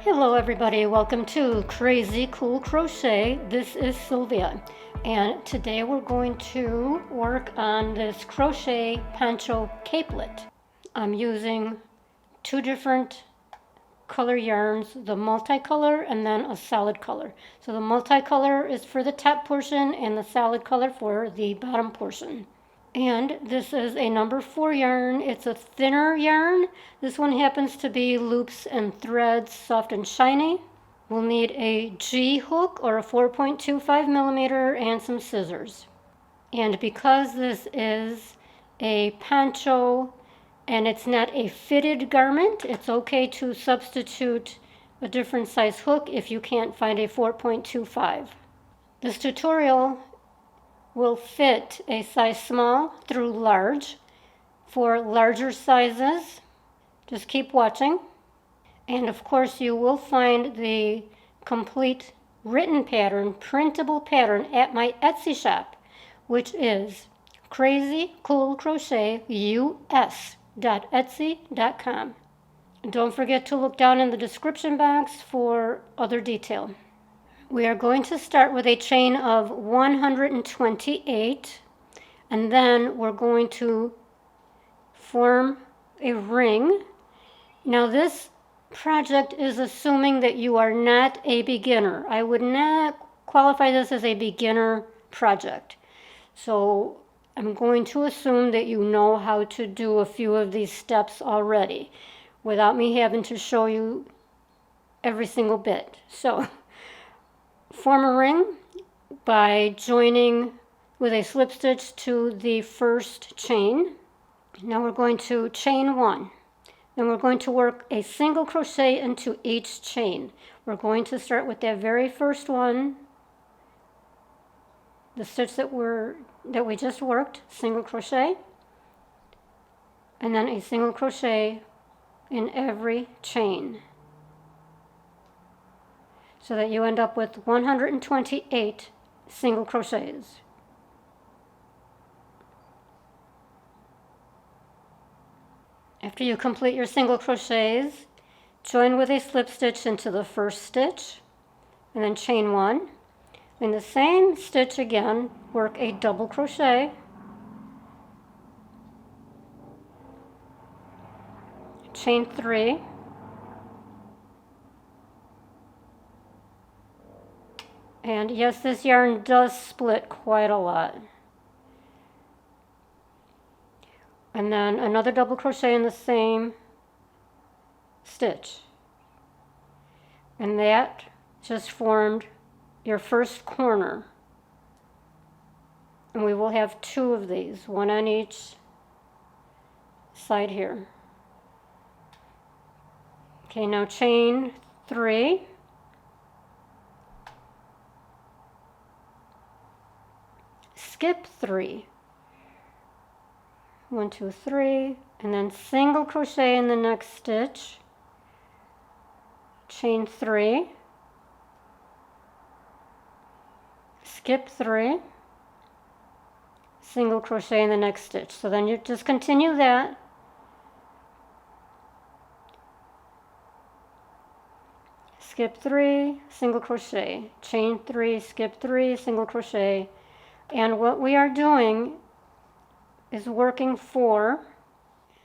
Hello everybody, welcome to Crazy Cool Crochet. This is Sylvia, and today we're going to work on this Crochet Poncho Capelet. I'm using two different color yarns, the multicolor and then a solid color. So the multicolor is for the top portion and the solid color for the bottom portion. And this is a number 4 yarn. It's a thinner yarn. This one happens to be loops and threads, soft and shiny. We'll need a G hook or a 4.25 millimeter and some scissors. And because this is a poncho and it's not a fitted garment, it's okay to substitute a different size hook if you can't find a 4.25. This tutorial will fit a size small through large. For larger sizes, just keep watching. And of course, you will find the complete written pattern, printable pattern at my Etsy shop, which is crazycoolcrochet.us.etsy.com. Don't forget to look down in the description box for other detail. We are going to start with a chain of 128, and then we're going to form a ring. Now this project is assuming that you are not a beginner. I would not qualify this as a beginner project. So I'm going to assume that you know how to do a few of these steps already without me having to show you every single bit. So form a ring by joining with a slip stitch to the first chain. Now we're going to chain 1. Then we're going to work a single crochet into each chain. We're going to start with that very first one, the stitch that we just worked, single crochet, and then a single crochet in every chain, so that you end up with 128 single crochets. After you complete your single crochets, join with a slip stitch into the first stitch, and then chain 1. In the same stitch again, work a double crochet, chain 3, and yes, this yarn does split quite a lot. And then another double crochet in the same stitch. And that just formed your first corner. And we will have 2 of these, one on each side here. Okay, now chain 3. Skip 3. 1, 2, 3, and then single crochet in the next stitch, chain 3, skip 3, single crochet in the next stitch. So then you just continue that. Skip 3, single crochet, chain 3, skip 3, single crochet. And what we are doing is working for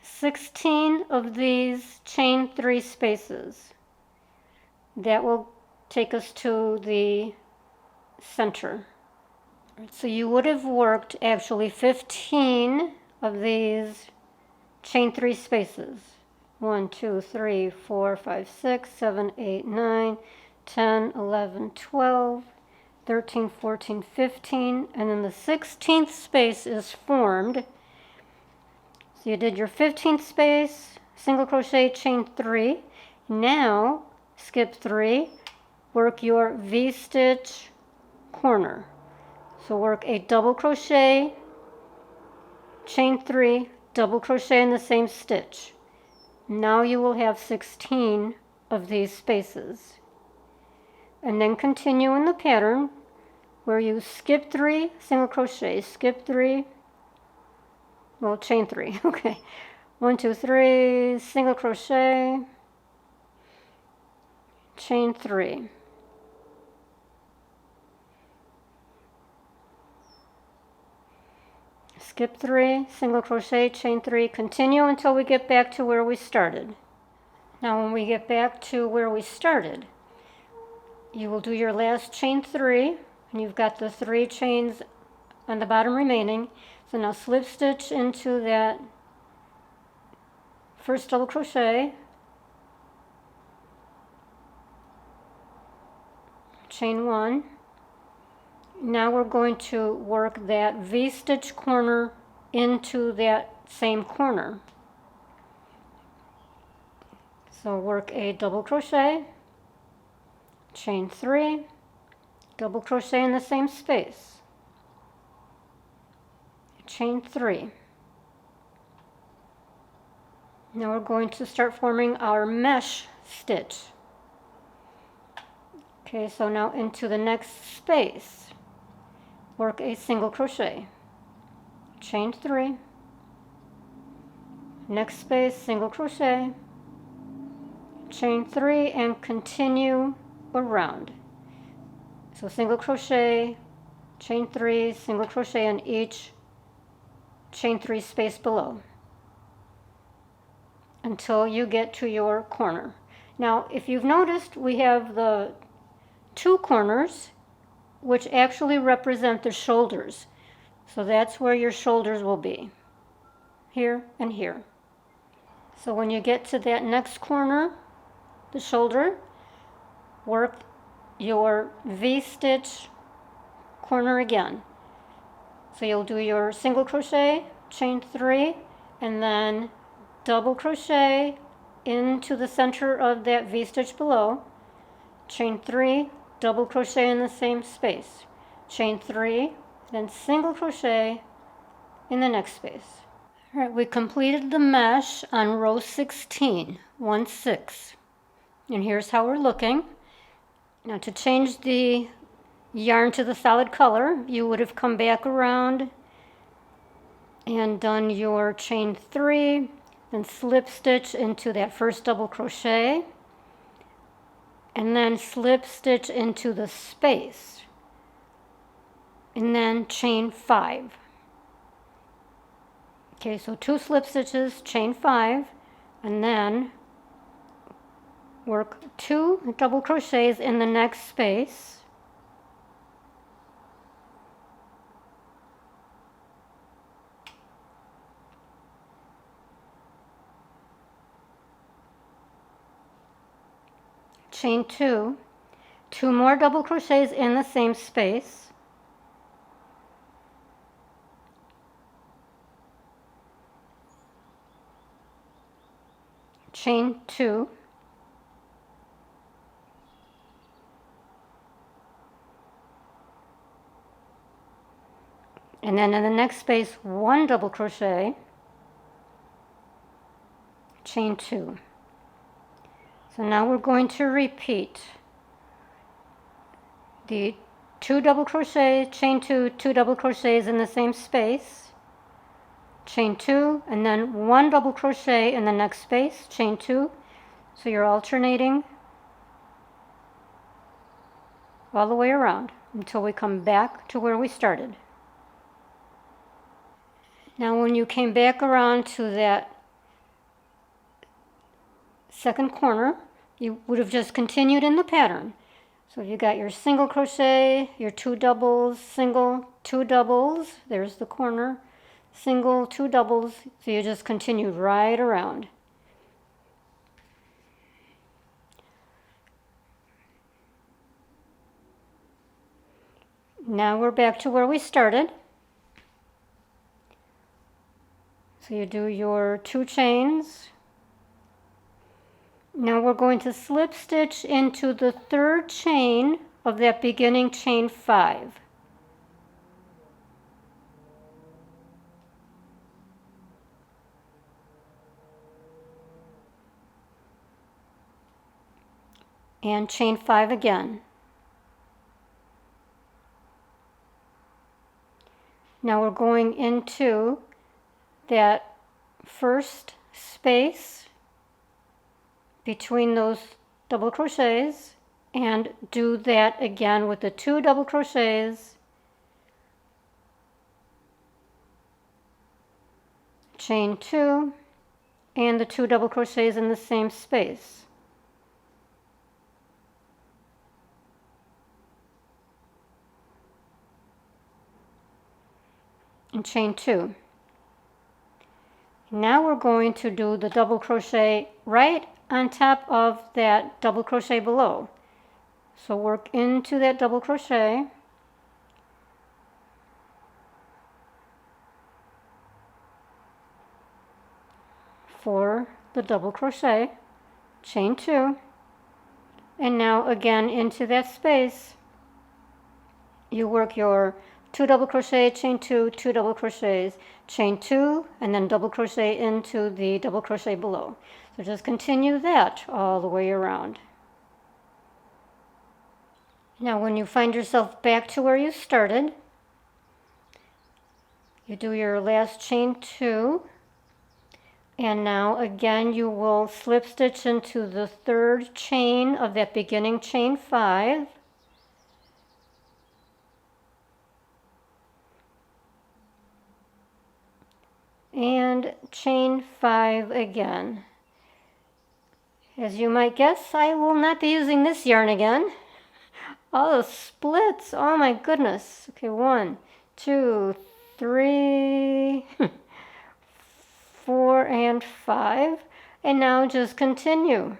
16 of these chain 3 spaces. That will take us to the center. So you would have worked actually 15 of these chain 3 spaces. 1, 2, 3, 4, 5, 6, 7, 8, 9, 10, 11, 12, 13, 14, 15, and then the 16th space is formed. So you did your 15th space, single crochet, chain 3. Now skip 3, work your V-stitch corner. So work a double crochet, chain 3, double crochet in the same stitch. Now you will have 16 of these spaces. And then continue in the pattern where you skip 3, single crochet, skip 3, well, chain 3, okay. 1, 2, 3, single crochet, chain 3. Skip 3, single crochet, chain 3, continue until we get back to where we started. Now when we get back to where we started, you will do your last chain 3, and you've got the 3 chains on the bottom remaining. So now slip stitch into that first double crochet, chain 1. Now we're going to work that V-stitch corner into that same corner. So work a double crochet, chain 3, double crochet in the same space, chain 3. Now we're going to start forming our mesh stitch. Okay, so now into the next space, work a single crochet, chain 3, next space, single crochet, chain 3, and continue around. So single crochet, chain 3, single crochet in each chain 3 space below until you get to your corner. Now if you've noticed, we have the 2 corners which actually represent the shoulders. So that's where your shoulders will be, here and here. So when you get to that next corner, the shoulder, work your V-stitch corner again. So you'll do your single crochet, chain 3, and then double crochet into the center of that V-stitch below, chain 3, double crochet in the same space, chain 3, then single crochet in the next space. All right, we completed the mesh on row 16, 1, 6. And here's how we're looking. Now to change the yarn to the solid color, you would have come back around and done your chain 3, then slip stitch into that first double crochet, and then slip stitch into the space, and then chain 5. Okay, so 2 slip stitches, chain 5, and then work 2 double crochets in the next space, chain 2, 2 more double crochets in the same space, chain 2, and then in the next space 1 double crochet, chain 2. So now we're going to repeat the 2 double crochet, chain 2, 2 double crochets in the same space, chain 2, and then 1 double crochet in the next space, chain 2. So you're alternating all the way around until we come back to where we started. Now when you came back around to that second corner, you would have just continued in the pattern. So you got your single crochet, your 2 doubles, single, 2 doubles, there's the corner, single, 2 doubles, so you just continued right around. Now we're back to where we started. So you do your 2 chains. Now we're going to slip stitch into the 3rd chain of that beginning chain 5. And chain 5 again. Now we're going into that first space between those double crochets, and do that again with the 2 double crochets, chain 2, and the 2 double crochets in the same space. And chain 2. Now we're going to do the double crochet right on top of that double crochet below. So work into that double crochet, for the double crochet, chain 2, and now again into that space you work your 2 double crochet, chain 2, 2 double crochets, chain 2, and then double crochet into the double crochet below. So just continue that all the way around. Now when you find yourself back to where you started, you do your last chain 2, and now again you will slip stitch into the 3rd chain of that beginning chain 5, and chain 5 again. As you might guess, I will not be using this yarn again. All the splits, oh my goodness. Okay, 1, 2, 3, 4, and 5. And now just continue.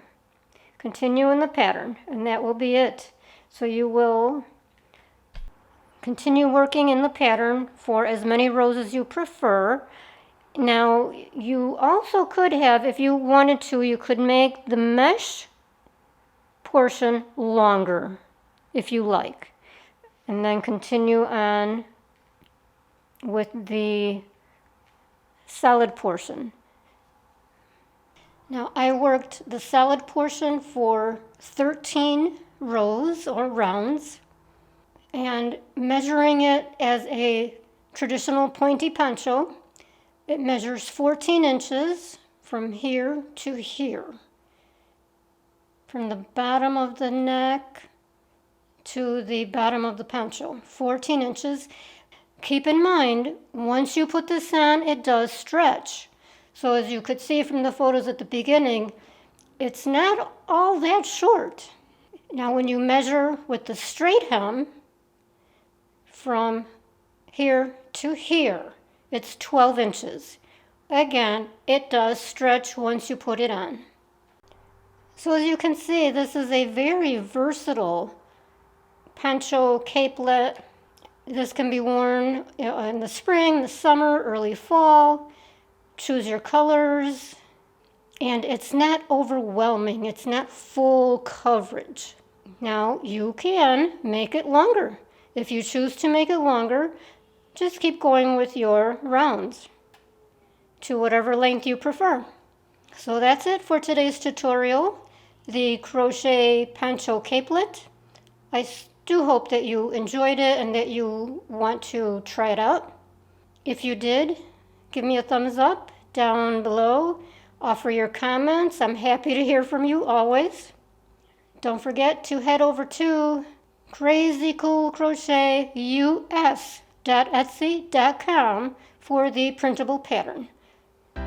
Continue in the pattern, and that will be it. So you will continue working in the pattern for as many rows as you prefer. Now, you also could have, if you wanted to, you could make the mesh portion longer, if you like, and then continue on with the solid portion. Now, I worked the solid portion for 13 rows or rounds, and measuring it as a traditional pointy poncho, it measures 14 inches from here to here, from the bottom of the neck to the bottom of the poncho, 14 inches. Keep in mind, once you put this on, it does stretch. So as you could see from the photos at the beginning, it's not all that short. Now when you measure with the straight hem, from here to here, it's 12 inches. Again, it does stretch once you put it on. So as you can see, this is a very versatile poncho capelet. This can be worn in the spring, the summer, early fall. Choose your colors. And it's not overwhelming. It's not full coverage. Now, you can make it longer. If you choose to make it longer, just keep going with your rounds to whatever length you prefer. So that's it for today's tutorial, the Crochet Poncho Capelet. I do hope that you enjoyed it and that you want to try it out. If you did, give me a thumbs up down below. Offer your comments. I'm happy to hear from you always. Don't forget to head over to crazycoolcrochet.us.etsy.com for the printable pattern.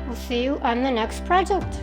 We'll see you on the next project.